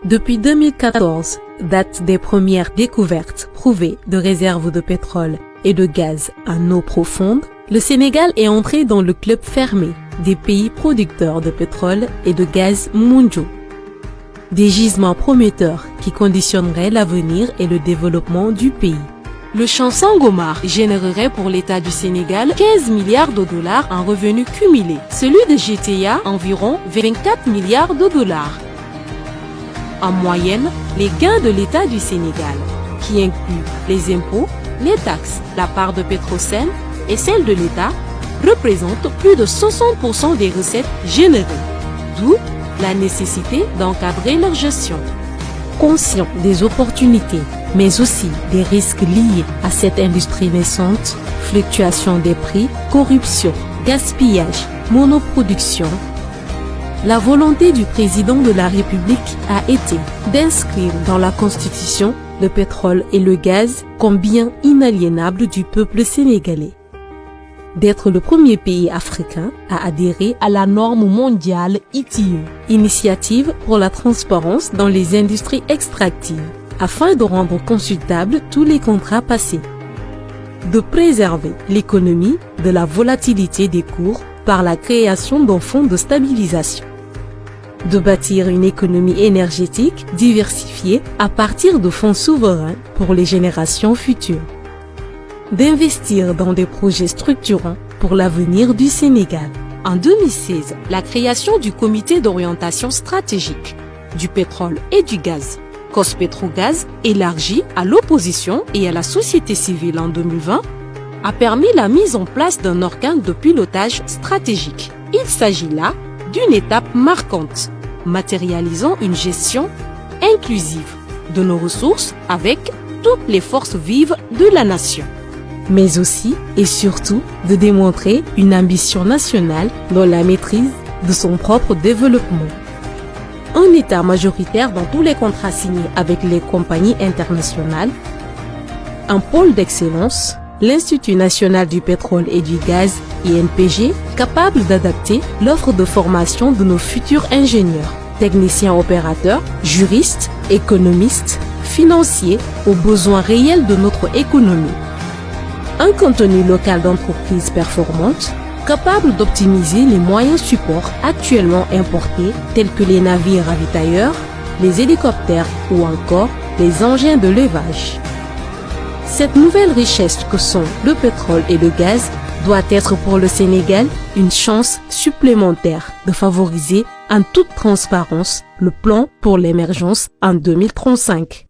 Depuis 2014, date des premières découvertes prouvées de réserves de pétrole et de gaz en eau profonde, le Sénégal est entré dans le club fermé des pays producteurs de pétrole et de gaz mondiaux. Des gisements prometteurs qui conditionneraient l'avenir et le développement du pays. Le champ Sangomar générerait pour l'État du Sénégal 15 milliards de dollars en revenus cumulés. Celui de GTA environ 24 milliards de dollars. En moyenne, les gains de l'État du Sénégal, qui incluent les impôts, les taxes, la part de Petrosen et celle de l'État, représentent plus de 60% des recettes générées. D'où la nécessité d'encadrer leur gestion. Conscient des opportunités, mais aussi des risques liés à cette industrie naissante, fluctuation des prix, corruption, gaspillage, monoproduction, la volonté du président de la République a été d'inscrire dans la Constitution le pétrole et le gaz comme biens inaliénables du peuple sénégalais. D'être le premier pays africain à adhérer à la norme mondiale ITIE, Initiative pour la transparence dans les industries extractives, afin de rendre consultables tous les contrats passés. De préserver l'économie de la volatilité des cours par la création d'un fonds de stabilisation. De bâtir une économie énergétique diversifiée à partir de fonds souverains pour les générations futures. D'investir dans des projets structurants pour l'avenir du Sénégal. En 2016, la création du comité d'orientation stratégique du pétrole et du gaz, COS-Pétrogaz, élargi à l'opposition et à la société civile en 2020, a permis la mise en place d'un organe de pilotage stratégique. Il s'agit là d'une étape marquante, matérialisant une gestion inclusive de nos ressources avec toutes les forces vives de la nation. Mais aussi et surtout de démontrer une ambition nationale dans la maîtrise de son propre développement. Un État majoritaire dans tous les contrats signés avec les compagnies internationales, un pôle d'excellence, l'Institut national du pétrole et du gaz, INPG, capable d'adapter l'offre de formation de nos futurs ingénieurs, techniciens opérateurs, juristes, économistes, financiers aux besoins réels de notre économie. Un contenu local d'entreprises performantes, capable d'optimiser les moyens supports actuellement importés tels que les navires ravitailleurs, les hélicoptères ou encore les engins de levage. Cette nouvelle richesse que sont le pétrole et le gaz doit être pour le Sénégal une chance supplémentaire de favoriser en toute transparence le plan pour l'émergence en 2035.